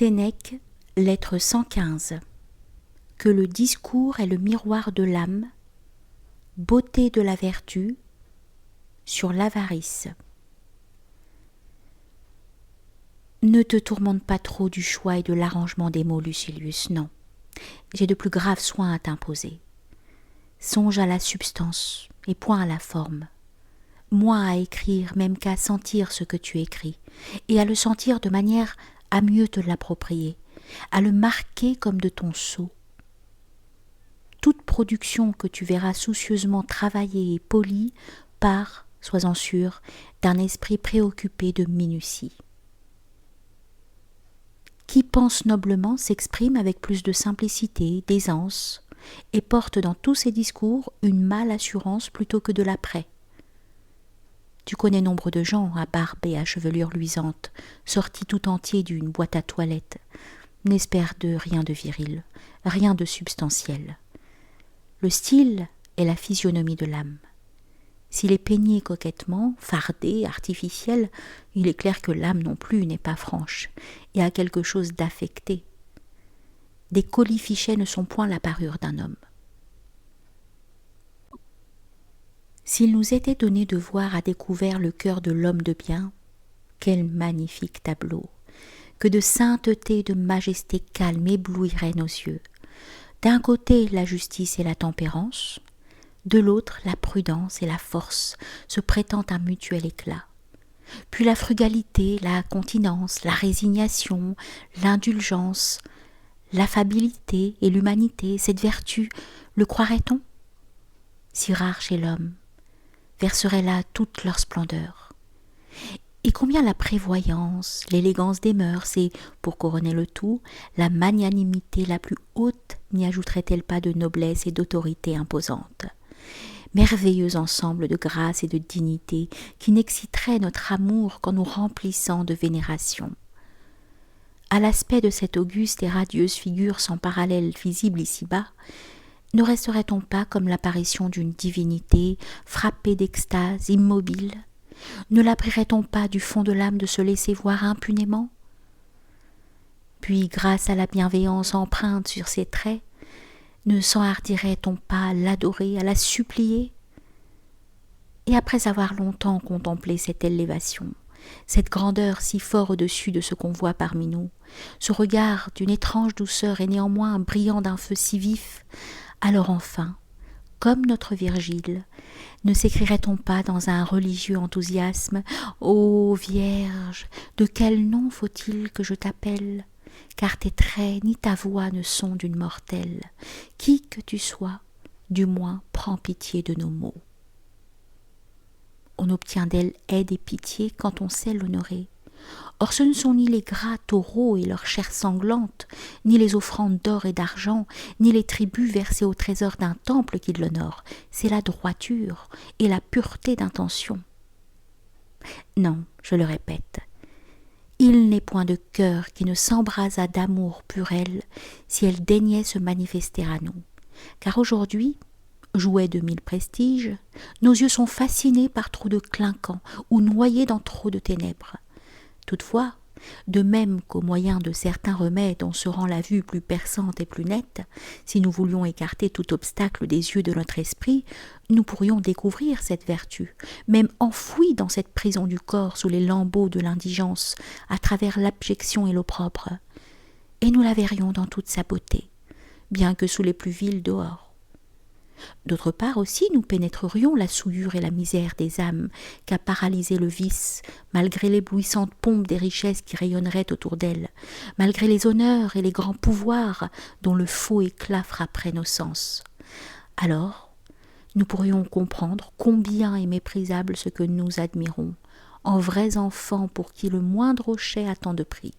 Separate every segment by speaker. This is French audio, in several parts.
Speaker 1: Sénèque, lettre 115. Que le discours est le miroir de l'âme, beauté de la vertu, sur l'avarice. Ne te tourmente pas trop du choix et de l'arrangement des mots, Lucilius, non. J'ai de plus graves soins à t'imposer. Songe à la substance et point à la forme. Moins à écrire même qu'à sentir ce que tu écris, et à le sentir de manière à mieux te l'approprier, à le marquer comme de ton sceau. Toute production que tu verras soucieusement travaillée et polie part, sois-en sûr, d'un esprit préoccupé de minutie. Qui pense noblement s'exprime avec plus de simplicité, d'aisance, et porte dans tous ses discours une mâle assurance plutôt que de l'apprêt. Tu connais nombre de gens à barbe et à chevelure luisante, sortis tout entiers d'une boîte à toilette. N'espère de rien de viril, rien de substantiel. Le style est la physionomie de l'âme. S'il est peigné coquettement, fardé, artificiel, il est clair que l'âme non plus n'est pas franche et a quelque chose d'affecté. Des colifichets ne sont point la parure d'un homme. S'il nous était donné de voir à découvert le cœur de l'homme de bien, quel magnifique tableau! Que de sainteté et de majesté calme éblouiraient nos yeux. D'un côté la justice et la tempérance, de l'autre la prudence et la force se prêtant un mutuel éclat. Puis la frugalité, la continence, la résignation, l'indulgence, l'affabilité et l'humanité, cette vertu, le croirait-on? Si rare chez l'homme, verserait là toute leur splendeur. Et combien la prévoyance, l'élégance des mœurs et, pour couronner le tout, la magnanimité la plus haute n'y ajouterait-elle pas de noblesse et d'autorité imposante? Merveilleux ensemble de grâce et de dignité qui n'exciterait notre amour qu'en nous remplissant de vénération. À l'aspect de cette auguste et radieuse figure sans parallèle visible ici-bas, ne resterait-on pas comme l'apparition d'une divinité frappée d'extase, immobile? Ne la prierait-on pas du fond de l'âme de se laisser voir impunément? Puis, grâce à la bienveillance empreinte sur ses traits, ne s'enhardirait-on pas à l'adorer, à la supplier? Et après avoir longtemps contemplé cette élévation, cette grandeur si fort au-dessus de ce qu'on voit parmi nous, ce regard d'une étrange douceur et néanmoins brillant d'un feu si vif, alors enfin, comme notre Virgile, ne s'écrirait-on pas dans un religieux enthousiasme « Ô Vierge, de quel nom faut-il que je t'appelle ? Car tes traits ni ta voix ne sont d'une mortelle. Qui que tu sois, du moins prends pitié de nos maux. » On obtient d'elle aide et pitié quand on sait l'honorer. Or ce ne sont ni les gras taureaux et leur chair sanglante, ni les offrandes d'or et d'argent, ni les tribus versées au trésor d'un temple qui l'honorent, c'est la droiture et la pureté d'intention. Non, je le répète, il n'est point de cœur qui ne s'embrasât d'amour pour elle si elle daignait se manifester à nous, car aujourd'hui, jouets de mille prestiges, nos yeux sont fascinés par trop de clinquants ou noyés dans trop de ténèbres. Toutefois, de même qu'au moyen de certains remèdes on se rend la vue plus perçante et plus nette, si nous voulions écarter tout obstacle des yeux de notre esprit, nous pourrions découvrir cette vertu, même enfouie dans cette prison du corps sous les lambeaux de l'indigence, à travers l'abjection et l'opprobre, et nous la verrions dans toute sa beauté, bien que sous les plus vils dehors. D'autre part aussi, nous pénétrerions la souillure et la misère des âmes qu'a paralysé le vice, malgré l'éblouissante pompe des richesses qui rayonneraient autour d'elles, malgré les honneurs et les grands pouvoirs dont le faux éclat frapperait nos sens. Alors, nous pourrions comprendre combien est méprisable ce que nous admirons, en vrais enfants pour qui le moindre hochet a tant de prix.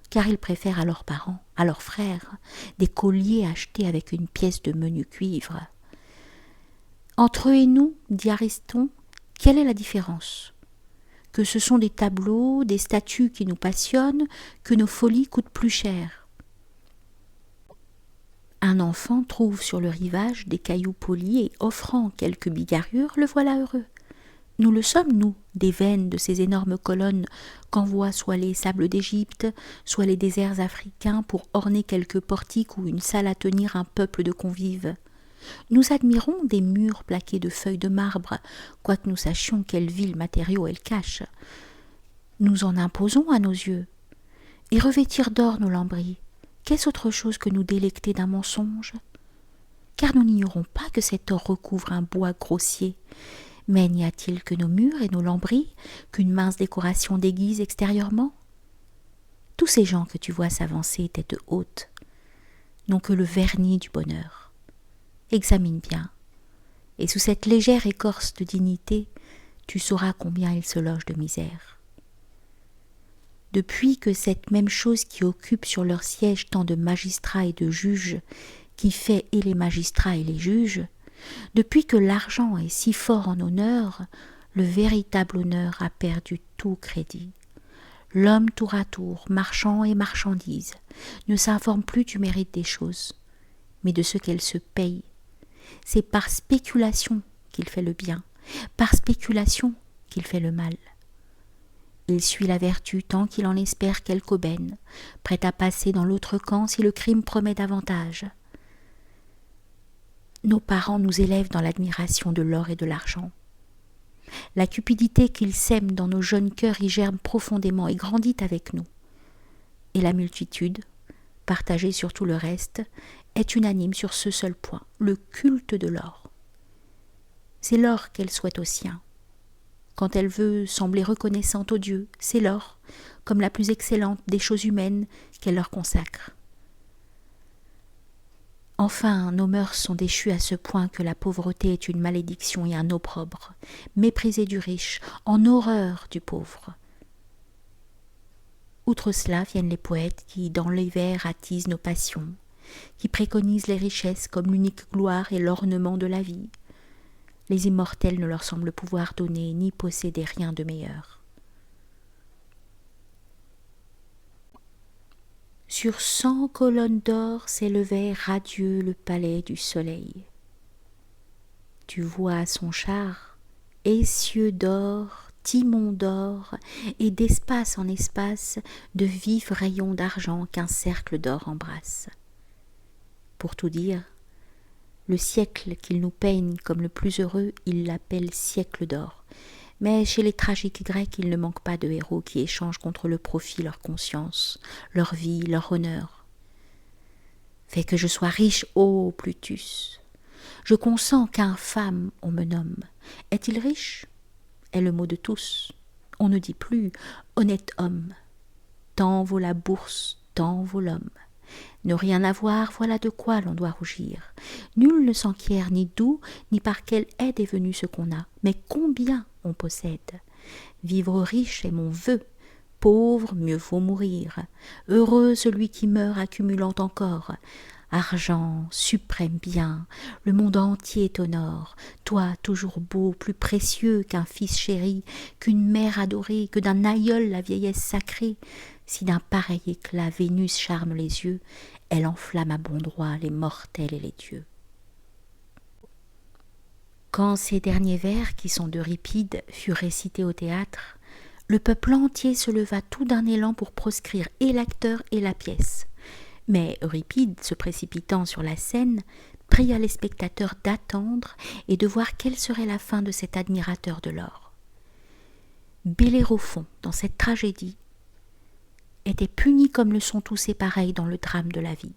Speaker 1: Car ils préfèrent à leurs parents, à leurs frères, des colliers achetés avec une pièce de menu cuivre. Entre eux et nous, dit Ariston, quelle est la différence? Que ce sont des tableaux, des statues qui nous passionnent, que nos folies coûtent plus cher. Un enfant trouve sur le rivage des cailloux polis et offrant quelques bigarrures, le voilà heureux. Nous le sommes, nous, des veines de ces énormes colonnes qu'envoient soit les sables d'Égypte, soit les déserts africains pour orner quelques portiques ou une salle à tenir un peuple de convives. Nous admirons des murs plaqués de feuilles de marbre, quoique nous sachions quels vils matériaux elles cachent. Nous en imposons à nos yeux. Et revêtir d'or nos lambris, qu'est-ce autre chose que nous délecter d'un mensonge? Car nous n'ignorons pas que cet or recouvre un bois grossier. Mais n'y a-t-il que nos murs et nos lambris, qu'une mince décoration déguise extérieurement? Tous ces gens que tu vois s'avancer tête haute n'ont que le vernis du bonheur. Examine bien, et sous cette légère écorce de dignité, tu sauras combien ils se logent de misère. Depuis que cette même chose qui occupe sur leur siège tant de magistrats et de juges, qui fait et les magistrats et les juges, depuis que l'argent est si fort en honneur, le véritable honneur a perdu tout crédit. L'homme tour à tour, marchand et marchandise, ne s'informe plus du mérite des choses, mais de ce qu'elles se payent. C'est par spéculation qu'il fait le bien, par spéculation qu'il fait le mal. Il suit la vertu tant qu'il en espère quelque aubaine, prêt à passer dans l'autre camp si le crime promet davantage. Nos parents nous élèvent dans l'admiration de l'or et de l'argent. La cupidité qu'ils sèment dans nos jeunes cœurs y germe profondément et grandit avec nous. Et la multitude, partagée sur tout le reste, est unanime sur ce seul point, le culte de l'or. C'est l'or qu'elle souhaite aux siens. Quand elle veut sembler reconnaissante aux dieux, c'est l'or, comme la plus excellente des choses humaines, qu'elle leur consacre. Enfin, nos mœurs sont déchues à ce point que la pauvreté est une malédiction et un opprobre, méprisée du riche, en horreur du pauvre. Outre cela viennent les poètes qui, dans les vers, attisent nos passions, qui préconisent les richesses comme l'unique gloire et l'ornement de la vie. Les immortels ne leur semblent pouvoir donner ni posséder rien de meilleur. Sur 100 colonnes d'or s'élevait radieux le palais du soleil. Tu vois son char, essieux d'or, timon d'or, et d'espace en espace de vifs rayons d'argent qu'un cercle d'or embrasse. Pour tout dire, le siècle qu'il nous peigne comme le plus heureux, il l'appelle siècle d'or. Mais chez les tragiques grecs, il ne manque pas de héros qui échangent contre le profit leur conscience, leur vie, leur honneur. Fais que je sois riche, ô Plutus. Je consens qu'infâme on me nomme. Est-il riche? Est le mot de tous. On ne dit plus honnête homme. Tant vaut la bourse, tant vaut l'homme. Ne rien avoir, voilà de quoi l'on doit rougir. Nul ne s'enquiert ni d'où, ni par quelle aide est venu ce qu'on a, mais combien on possède. Vivre riche est mon vœu, pauvre mieux vaut mourir. Heureux celui qui meurt accumulant encore. Argent, suprême bien, le monde entier t'honore. Toi, toujours beau, plus précieux qu'un fils chéri, qu'une mère adorée, que d'un aïeul la vieillesse sacrée. Si d'un pareil éclat Vénus charme les yeux, elle enflamme à bon droit les mortels et les dieux. Quand ces derniers vers, qui sont d'Euripide, furent récités au théâtre, le peuple entier se leva tout d'un élan pour proscrire et l'acteur et la pièce. Mais Euripide, se précipitant sur la scène, pria les spectateurs d'attendre et de voir quelle serait la fin de cet admirateur de l'or. Bellérophon, dans cette tragédie, était puni comme le sont tous ses pareils dans le drame de la vie,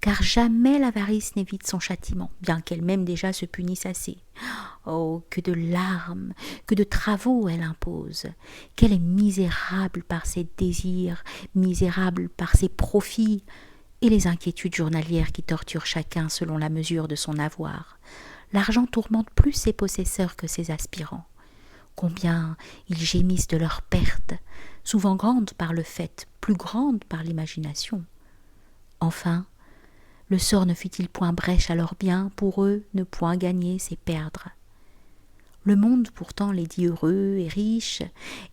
Speaker 1: car jamais l'avarice n'évite son châtiment, bien qu'elle-même déjà se punisse assez. Oh, que de larmes, que de travaux elle impose, qu'elle est misérable par ses désirs, misérable par ses profits, et les inquiétudes journalières qui torturent chacun selon la mesure de son avoir. L'argent tourmente plus ses possesseurs que ses aspirants. Combien ils gémissent de leur perte, souvent grande par le fait, plus grande par l'imagination. Enfin, le sort ne fit-il point brèche à leurs biens, pour eux, ne point gagner, c'est perdre. Le monde pourtant les dit heureux et riches,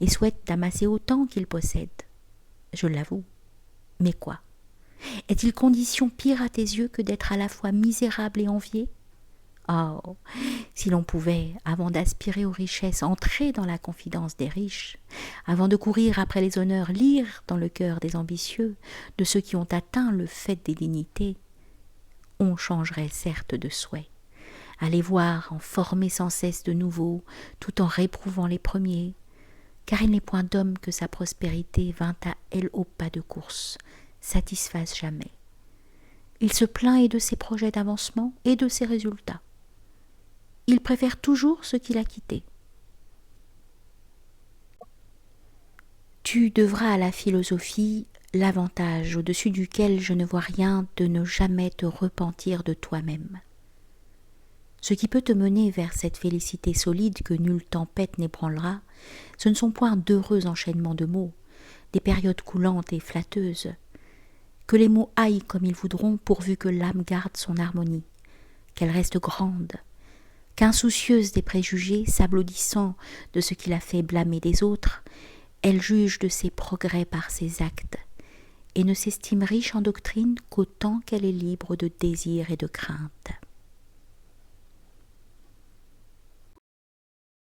Speaker 1: et souhaite d'amasser autant qu'ils possèdent. Je l'avoue. Mais quoi? Est-il condition pire à tes yeux que d'être à la fois misérable et envié? Oh, si l'on pouvait, avant d'aspirer aux richesses, entrer dans la confidence des riches, avant de courir après les honneurs, lire dans le cœur des ambitieux, de ceux qui ont atteint le fait des dignités, on changerait certes de souhait. À les voir en former sans cesse de nouveaux, tout en réprouvant les premiers, car il n'est point d'homme que sa prospérité vint à elle au pas de course, satisfasse jamais. Il se plaint et de ses projets d'avancement et de ses résultats. Il préfère toujours ce qu'il a quitté. Tu devras à la philosophie l'avantage au-dessus duquel je ne vois rien de ne jamais te repentir de toi-même. Ce qui peut te mener vers cette félicité solide que nulle tempête n'ébranlera, ce ne sont point d'heureux enchaînements de mots, des périodes coulantes et flatteuses. Que les mots aillent comme ils voudront pourvu que l'âme garde son harmonie, qu'elle reste grande, qu'insoucieuse des préjugés, s'applaudissant de ce qui la fait blâmer des autres, elle juge de ses progrès par ses actes, et ne s'estime riche en doctrine qu'autant qu'elle est libre de désirs et de craintes.